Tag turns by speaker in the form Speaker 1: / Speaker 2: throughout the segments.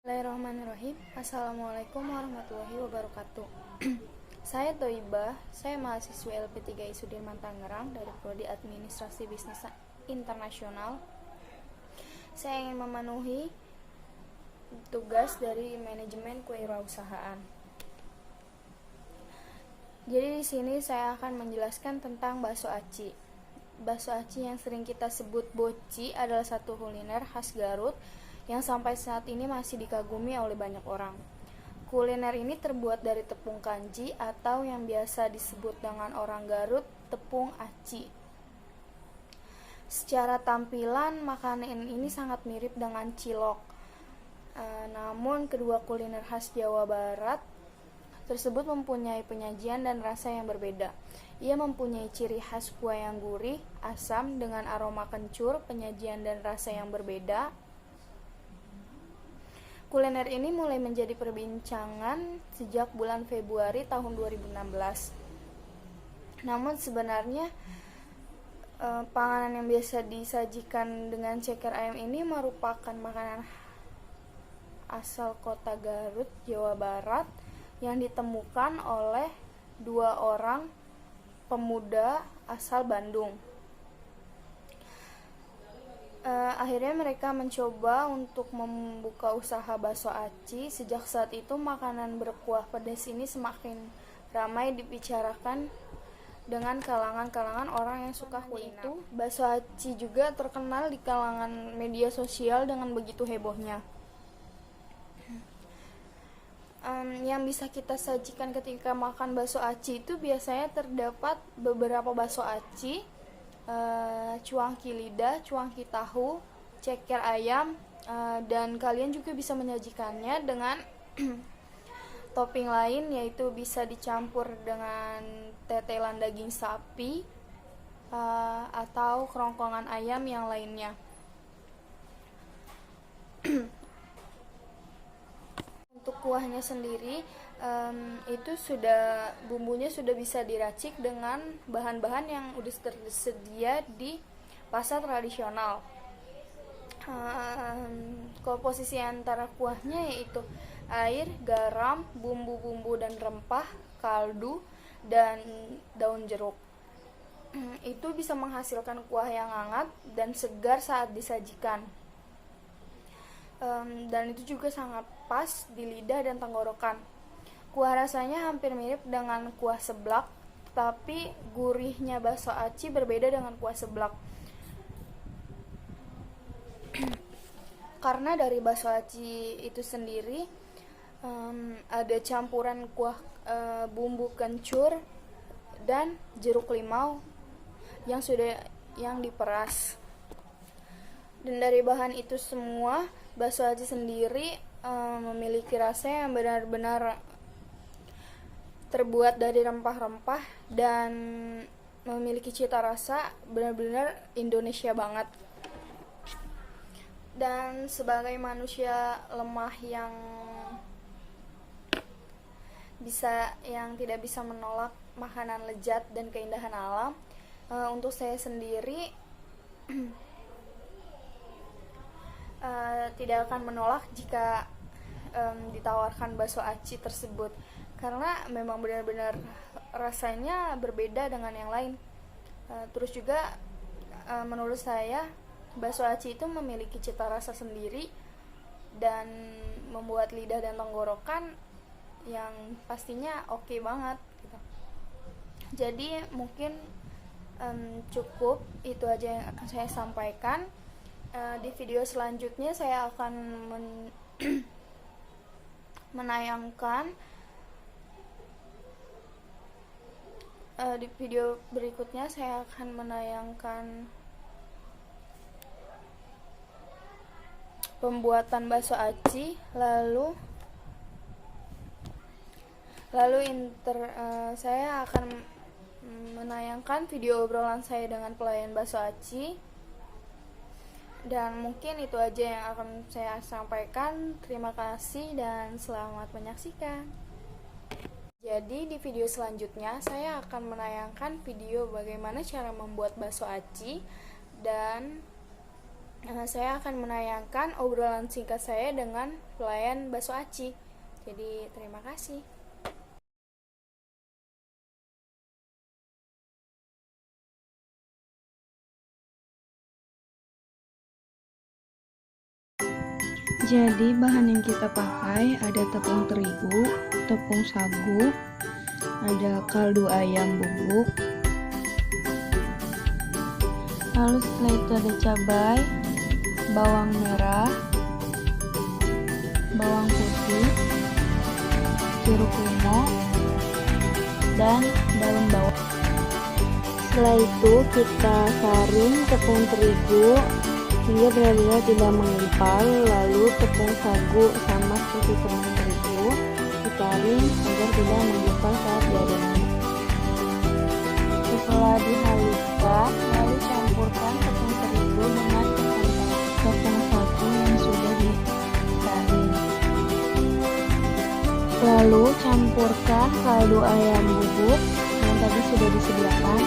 Speaker 1: Bismillahirrahmanirrahim. Assalamualaikum warahmatullahi wabarakatuh. Saya Toibah, saya mahasiswa LP3 Sudirman Tangerang dari Prodi Administrasi Bisnis Internasional. Saya ingin memenuhi tugas dari manajemen kewirausahaan. Jadi di sini saya akan menjelaskan tentang bakso aci. Bakso aci yang sering kita sebut boci adalah satu kuliner khas Garut yang sampai saat ini masih dikagumi oleh banyak orang. Kuliner ini terbuat dari tepung kanji atau yang biasa disebut dengan orang Garut tepung aci. Secara tampilan makanan ini sangat mirip dengan cilok. Namun kedua kuliner khas Jawa Barat tersebut mempunyai penyajian dan rasa yang berbeda. Ia mempunyai ciri khas kuah yang gurih, asam dengan aroma kencur, penyajian dan rasa yang berbeda. Kuliner ini mulai menjadi perbincangan sejak bulan Februari tahun 2016. Namun sebenarnya panganan yang biasa disajikan dengan ceker ayam ini merupakan makanan asal kota Garut, Jawa Barat yang ditemukan oleh dua orang pemuda asal Bandung. Akhirnya mereka mencoba untuk membuka usaha bakso aci. Sejak saat itu makanan berkuah pedas ini semakin ramai dibicarakan dengan kalangan-kalangan orang yang suka kuliner. Bakso aci juga terkenal di kalangan media sosial dengan begitu hebohnya. Yang bisa kita sajikan ketika makan bakso aci itu biasanya terdapat beberapa bakso aci, cuangki lidah, cuangki tahu, ceker ayam, dan kalian juga bisa menyajikannya dengan topping lain, yaitu bisa dicampur dengan tetelan daging sapi atau kerongkongan ayam yang lainnya. Untuk kuahnya sendiri itu bumbunya sudah bisa diracik dengan bahan-bahan yang udah tersedia di pasar tradisional. Komposisi antara kuahnya yaitu air, garam, bumbu-bumbu dan rempah, kaldu, dan daun jeruk. Itu bisa menghasilkan kuah yang hangat dan segar saat disajikan. Dan itu juga sangat pas di lidah dan tenggorokan. Kuah rasanya hampir mirip dengan kuah seblak, tapi gurihnya bakso aci berbeda dengan kuah seblak. Karena dari bakso aci itu sendiri ada campuran kuah bumbu kencur dan jeruk limau yang diperas. Dan dari bahan itu semua, bakso aci sendiri memiliki rasa yang benar-benar terbuat dari rempah-rempah dan memiliki cita rasa benar-benar Indonesia banget. Dan sebagai manusia lemah yang tidak bisa menolak makanan lezat dan keindahan alam, untuk saya sendiri tidak akan menolak jika ditawarkan bakso aci tersebut, karena memang benar-benar rasanya berbeda dengan yang lain. Terus juga menurut saya bakso aci itu memiliki cita rasa sendiri dan membuat lidah dan tenggorokan yang pastinya oke banget gitu. Jadi mungkin cukup itu aja yang akan saya sampaikan. Di video selanjutnya saya akan menayangkan di video berikutnya saya akan menayangkan pembuatan bakso aci, lalu saya akan menayangkan video obrolan saya dengan pelayan bakso aci. Dan mungkin itu aja yang akan saya sampaikan. Terima kasih dan selamat menyaksikan. Jadi di video selanjutnya saya akan menayangkan video bagaimana cara membuat bakso aci dan Saya akan menayangkan obrolan singkat saya dengan pelayan bakso aci. Jadi terima kasih.
Speaker 2: Jadi bahan yang kita pakai ada tepung terigu, tepung sagu, ada kaldu ayam bubuk, lalu setelah itu ada cabai, bawang merah, bawang putih, jeruk limau, dan daun bawang. Setelah itu kita saring tepung terigu hingga benar-benar tidak menggumpal, lalu tepung sagu sama seperti tepung terigu ditaring agar tidak menggumpal saat diaduk. Setelah dihaluskan, lalu campurkan tepung terigu dengan tepung sagu yang sudah disaring. Lalu campurkan kaldu ayam bubuk yang tadi sudah disediakan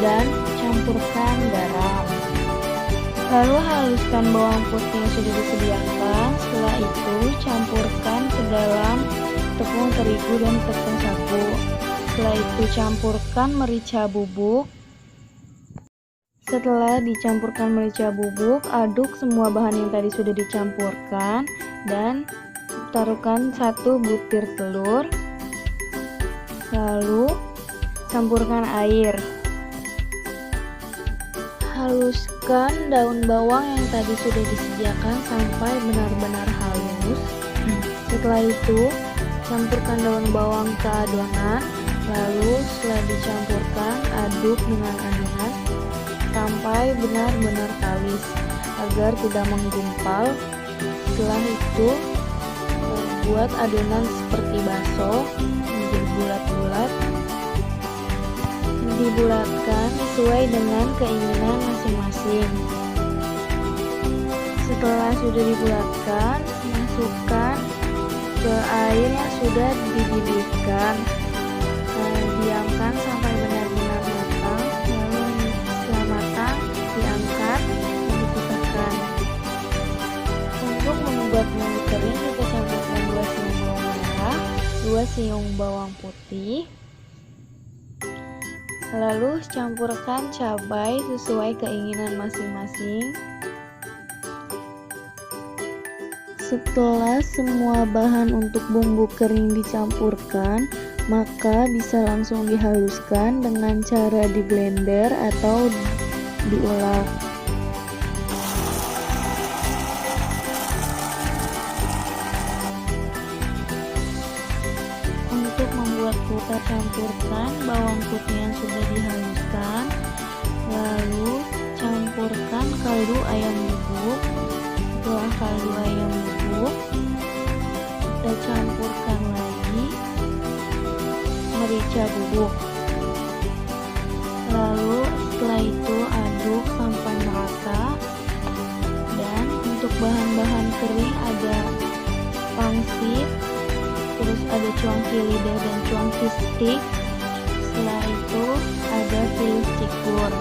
Speaker 2: dan campurkan garam. Lalu haluskan bawang putih yang sudah disediakan. Setelah itu campurkan ke dalam tepung terigu dan tepung sagu. Setelah itu campurkan merica bubuk. Setelah dicampurkan merica bubuk, aduk semua bahan yang tadi sudah dicampurkan dan taruhkan 1 butir telur. Lalu campurkan air. Haluskan daun bawang yang tadi sudah disediakan sampai benar-benar halus. Setelah itu campurkan daun bawang ke adonan. Lalu setelah dicampurkan, aduk dengan adonan sampai benar-benar kalis agar tidak menggumpal. Setelah itu buat adonan seperti bakso menjadi bulat-bulat. Dibulatkan sesuai dengan keinginan masing-masing. Setelah sudah dibulatkan, masukkan ke air yang sudah dididihkan. Diamkan sampai benar-benar matang. Lalu setelah matang, diangkat dan dipisahkan. Untuk membuat mie kering, kita campurkan 2 siung bawang merah, 2 siung bawang putih. Lalu campurkan cabai sesuai keinginan masing-masing. Setelah semua bahan untuk bumbu kering dicampurkan, maka bisa langsung dihaluskan dengan cara di blender atau diulek. Untuk membuat kita campurkan bawang putih yang sudah dihaluskan, lalu campurkan kaldu ayam bubuk. Setelah kaldu ayam bubuk, kita campurkan lagi merica bubuk. Lalu setelah itu aduk sampai merata. Dan untuk bahan-bahan kering ada pangsit, terus ada cuangki lidah dan cuangki stik. Setelah itu ada filus cikur.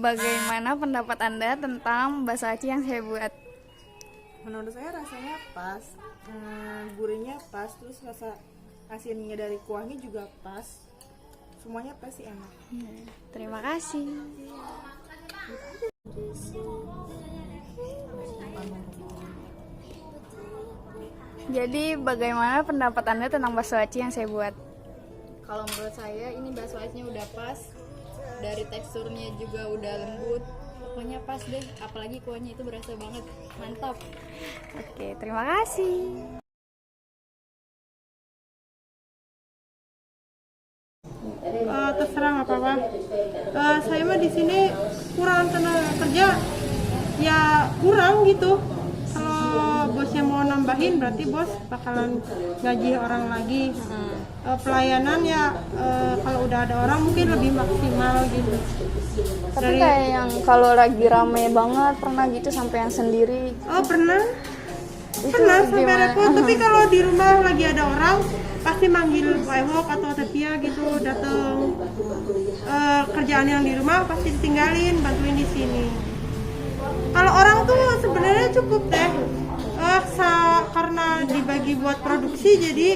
Speaker 1: bagaimana pendapat Anda tentang bakso aci yang saya buat?
Speaker 3: Menurut saya rasanya pas, gurihnya pas, terus rasa asinnya dari kuahnya juga pas, semuanya pas sih, enak.
Speaker 1: Terima kasih. Jadi bagaimana pendapat Anda tentang bakso aci yang saya buat?
Speaker 4: Kalau menurut saya ini bakso acinya udah pas, dari teksturnya juga udah lembut, pokoknya pas deh. Apalagi kuahnya itu berasa banget, mantap.
Speaker 1: Oke, terima kasih.
Speaker 5: Terserah nggak apa-apa. Saya mah di sini kurang tenaga kerja, ya kurang gitu. Kalau bosnya mau nambahin, berarti bos bakalan gaji orang lagi. Pelayanan ya kalau udah ada orang mungkin lebih maksimal gitu.
Speaker 1: Tapi kayak yang kalau lagi rame banget pernah gitu sampai yang sendiri.
Speaker 5: Oh pernah sampai
Speaker 1: gimana?
Speaker 5: repot. Tapi kalau di rumah lagi ada orang, pasti manggil Pak Ewok atau Tepia gitu datang. Kerjaan yang di rumah pasti ditinggalin, bantuin di sini. Kalau orang tuh sebenarnya cukup deh, karena dibagi buat produksi jadi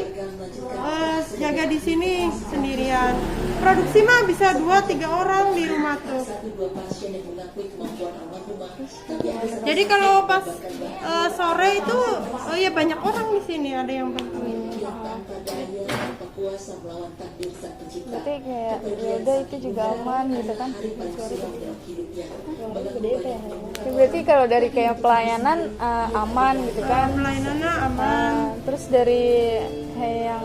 Speaker 5: jaga di sini sendirian. Produksi mah bisa 2-3 orang di rumah tuh. Jadi kalau pas sore itu ya banyak orang di sini, ada yang bantuin.
Speaker 1: Berarti kayak yaudah itu juga aman gitu kan? Berarti kalau dari kayak pelayanan aman gitu kan?
Speaker 5: Pelayanannya aman.
Speaker 1: Terus dari kayak yang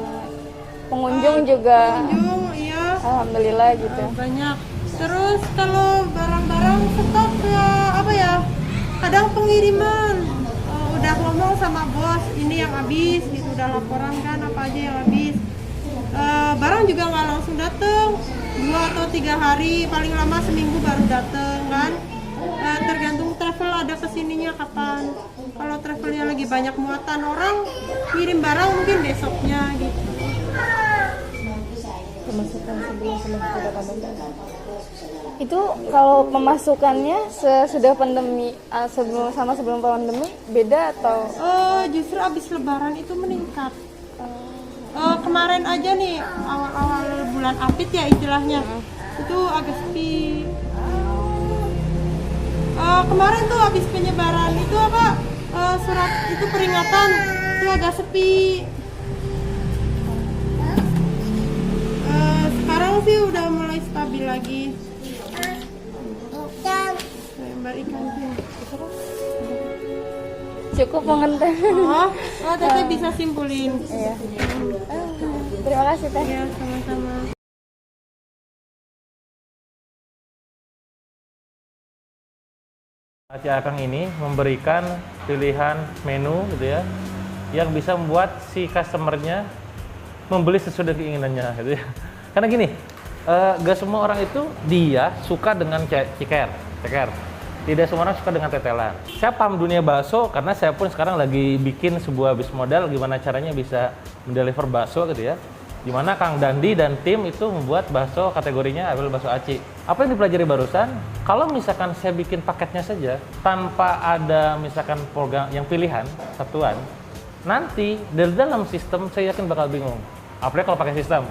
Speaker 1: pengunjung juga
Speaker 5: Pengunjung iya
Speaker 1: alhamdulillah gitu.
Speaker 5: banyak. Terus kalau barang-barang stok ya apa ya? Kadang pengiriman udah ngomong sama bos ini yang habis gitu, udah laporan kan apa aja yang habis. Barang juga nggak langsung dateng, 2 atau 3 hari, paling lama seminggu baru dateng kan. Tergantung travel ada kesininya kapan. Kalau travelnya lagi banyak muatan orang, kirim barang mungkin besoknya gitu.
Speaker 1: Itu kalau pemasukannya sesudah pandemi sebelum pandemi beda atau?
Speaker 5: Justru abis lebaran itu meningkat. Kemarin aja nih awal-awal bulan Apit ya istilahnya, itu agak sepi. Kemarin tuh abis penyebaran itu apa surat itu peringatan itu agak sepi. Sekarang sih udah mulai stabil lagi. Lembar ikan sih.
Speaker 1: Cukup mengenai.
Speaker 5: Teteh bisa simpulin.
Speaker 1: Iya. Terima kasih Teh.
Speaker 5: Ya, sama-sama.
Speaker 6: Aci Akang ini memberikan pilihan menu gitu ya, yang bisa membuat si customernya membeli sesuai dengan keinginannya gitu ya. Karena gini, gak semua orang itu dia suka dengan ceker. Tidak semua orang suka dengan tetelan. Saya paham dunia bakso karena saya pun sekarang lagi bikin sebuah bisnis model gimana caranya bisa mendeliver bakso gitu ya. Dimana Kang Dandi dan tim itu membuat bakso kategorinya adalah bakso aci. Apa yang dipelajari barusan? Kalau misalkan saya bikin paketnya saja tanpa ada misalkan program yang pilihan satuan, nanti dari dalam sistem saya yakin bakal bingung. Apalagi kalau pakai sistem,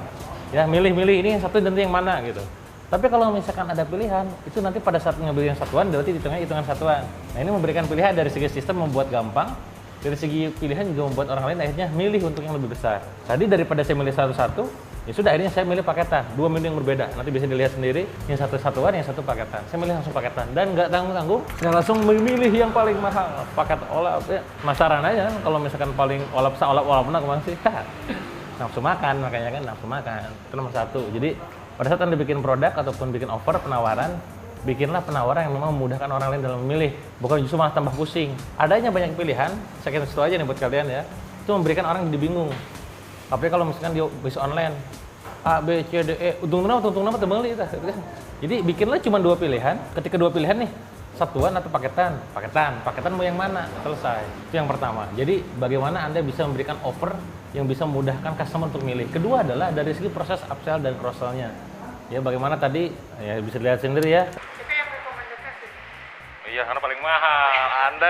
Speaker 6: ya milih-milih ini yang satu dan yang mana gitu. Tapi kalau misalkan ada pilihan, itu nanti pada saat ngambil yang satuan, berarti hitungnya hitungan satuan. Nah ini memberikan pilihan dari segi sistem membuat gampang, dari segi pilihan juga membuat orang lain akhirnya milih untuk yang lebih besar. Tadi daripada saya milih satu-satu, ya sudah akhirnya saya milih paketan, 2 menu yang berbeda. Nanti bisa dilihat sendiri, yang satu satuan, yang satu paketan. Saya milih langsung paketan dan nggak tanggung-tanggung, saya langsung memilih yang paling mahal, paket olap. Ya, masaran aja, kalau misalkan paling olap nah kemana sih? Nafsu makan, makanya kan nafsu makan. Itu nomor satu. Jadi pada saat Anda bikin produk ataupun bikin offer penawaran, bikinlah penawaran yang memang memudahkan orang lain dalam memilih, bukan justru malah tambah pusing. Adanya banyak pilihan, saya kira itu aja nih buat kalian ya, itu memberikan orang jadi bingung. Apalagi kalau misalkan dia bisa online, A, B, C, D, E, untung nama terbeli itu. Jadi bikinlah cuma 2 pilihan, ketika 2 pilihan nih, satuan atau paketan mau yang mana, selesai. Itu yang pertama. Jadi bagaimana Anda bisa memberikan offer yang bisa memudahkan customer untuk milih. Kedua adalah dari segi proses upsell dan cross sell-nya. Ya bagaimana tadi ya bisa dilihat sendiri ya.
Speaker 5: Itu yang rekomendasi
Speaker 6: mahal. Anda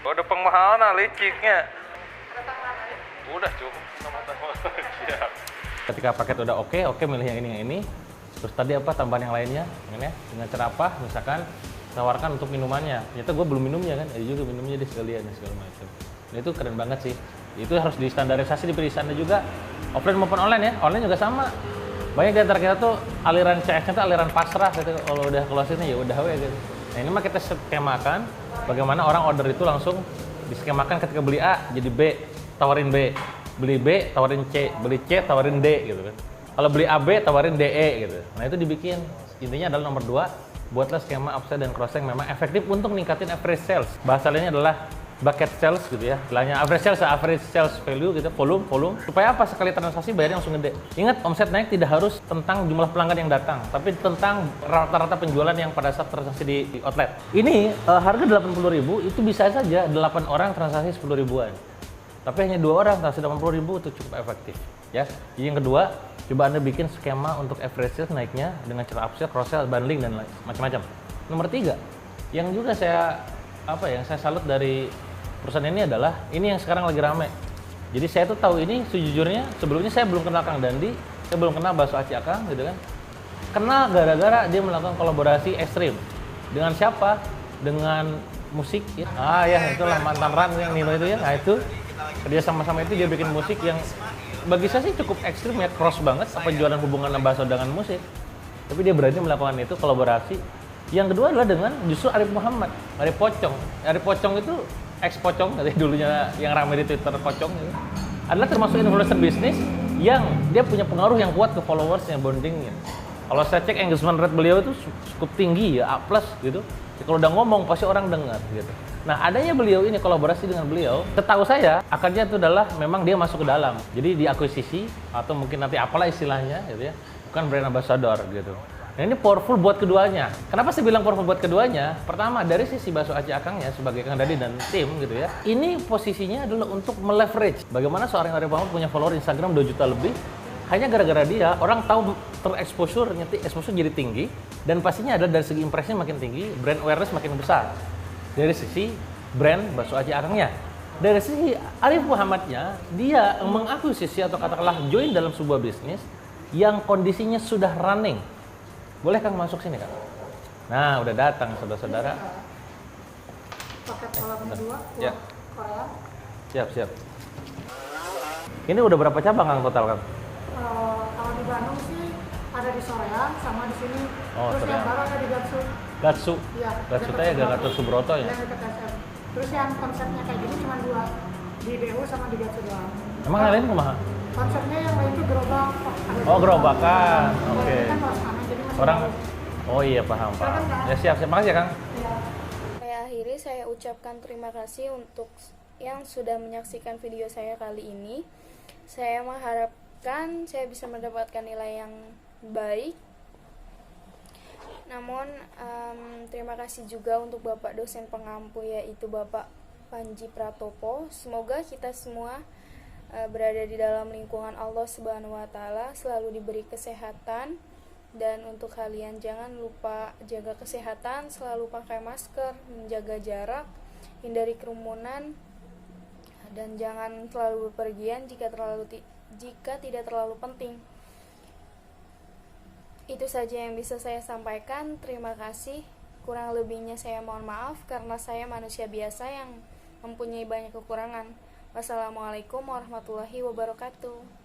Speaker 6: udah pengmahal nah liciknya. Udah cukup sama-sama. Siap. Ketika paket udah oke milih yang ini. Terus tadi apa tambahan yang lainnya? Ini ya, dengan cara apa? Misalkan tawarkan untuk minumannya. Ternyata gue belum minumnya kan, juga minumnya deh sekalian segala macam. Nah, itu keren banget sih. Itu harus distandarisasi di perusahaan juga. Offline maupun online ya. Online juga sama. Banyak di antara kita tuh aliran CS-nya tuh aliran pasrah gitu. Kalau udah closing ya udah we gitu. Nah, ini mah kita skemakan bagaimana orang order itu langsung diskemakan ketika beli A jadi B, tawarin B. Beli B tawarin C, beli C tawarin D gitu kan. Kalau beli AB tawarin DE gitu. Nah, itu dibikin. Intinya adalah nomor 2, buatlah skema upsell dan cross sell memang efektif untuk meningkatin average sales. Bahasa lainnya adalah bucket sales gitu ya. Istilahnya average sales value gitu, volume. Supaya apa? Sekali transaksi bayarnya langsung gede. Ingat, omset naik tidak harus tentang jumlah pelanggan yang datang, tapi tentang rata-rata penjualan yang pada saat transaksi di outlet. Ini harga 80.000 itu bisa saja 8 orang transaksi 10 ribuan. Tapi hanya 2 orang transaksi 80.000 itu cukup efektif ya. Jadi yang kedua, coba Anda bikin skema untuk average sales naiknya dengan cara upsell, cross sell, bundling dan macam-macam. Nomor 3, yang juga saya salut dari perusahaan ini adalah ini yang sekarang lagi rame. Jadi saya tuh tahu ini sejujurnya sebelumnya saya belum kenal Kang Dandi, saya belum kenal Bakso Aci Akang gitu kan. Kenal gara-gara dia melakukan kolaborasi ekstrim. Dengan siapa? Dengan musik ya. Itulah mantan Ran yang Nino itu ya. Nah, itu kerja sama-sama itu dia bikin musik yang bagi saya sih cukup ekstrim ya, cross banget apa jualan hubungan bakso dengan musik. Tapi dia berani melakukan itu kolaborasi. Yang kedua adalah dengan justru Arif Muhammad, Arif Pocong. Arif Pocong itu ex-Pocong, dari dulunya yang ramai di Twitter Pocong gitu. Adalah termasuk influencer bisnis yang dia punya pengaruh yang kuat ke followers yang bondingnya. Kalau saya cek engagement rate beliau itu cukup tinggi ya, A+ gitu. Kalau udah ngomong pasti orang dengar gitu. Nah, adanya beliau ini kolaborasi dengan beliau, setahu saya akarnya itu adalah memang dia masuk ke dalam. Jadi diakuisisi atau mungkin nanti apalah istilahnya gitu ya. Bukan brand ambassador gitu. Nah, ini powerful buat keduanya. Kenapa saya bilang powerful buat keduanya? Pertama, dari sisi Bakso Aci Akangnya sebagai Kang Dadi dan tim gitu ya. Ini posisinya adalah untuk meleverage bagaimana seorang Arif Muhammad punya follower Instagram 2 juta lebih. Hanya gara-gara dia, orang tahu exposure jadi tinggi, dan pastinya adalah dari segi impresi makin tinggi, brand awareness makin besar. Dari sisi brand Bakso Aci Akangnya. Dari sisi Arif Muhammadnya, dia mengakuisisi atau katakanlah join dalam sebuah bisnis yang kondisinya sudah running. Boleh Kang masuk sini Kang? Nah, udah datang saudara-saudara.
Speaker 5: Paket kolam 2
Speaker 6: Ya.
Speaker 5: Korea.
Speaker 6: Siap. Ini udah berapa cabang Kang total Kang?
Speaker 5: Kalau di Bandung sih ada di Soreang sama di sini.
Speaker 6: Oh,
Speaker 5: Terus
Speaker 6: Soreang.
Speaker 5: yang baru ada di Gatsu.
Speaker 6: Gatsu.
Speaker 5: Iya.
Speaker 6: Gatsu teh Gatot Subroto ya.
Speaker 5: Yang dekat SM. Terus yang konsepnya kayak gini cuma 2 di BU sama di Gatsu doang.
Speaker 6: Emang yang lain kumaha?
Speaker 5: Konsepnya yang lain itu gerobak.
Speaker 6: Oh, gerobakan. Oke.
Speaker 5: Ini kan luas tanah, jadi masih
Speaker 6: Orang
Speaker 5: bagus.
Speaker 6: Oh iya paham.
Speaker 5: Silakan, Kang.
Speaker 6: Ya siap. Makasih ya Kang.
Speaker 5: Iya.
Speaker 1: Saya akhiri, saya ucapkan terima kasih untuk yang sudah menyaksikan video saya kali ini. Saya mengharapkan saya bisa mendapatkan nilai yang baik. Namun terima kasih juga untuk Bapak dosen pengampu, yaitu Bapak Panji Pratopo. Semoga kita semua berada di dalam lingkungan Allah Subhanahu wa taala, selalu diberi kesehatan. Dan untuk kalian jangan lupa jaga kesehatan, selalu pakai masker, menjaga jarak, hindari kerumunan, dan jangan terlalu bepergian jika tidak terlalu penting. Itu saja yang bisa saya sampaikan. Terima kasih. Kurang lebihnya saya mohon maaf karena saya manusia biasa yang mempunyai banyak kekurangan. Wassalamualaikum warahmatullahi wabarakatuh.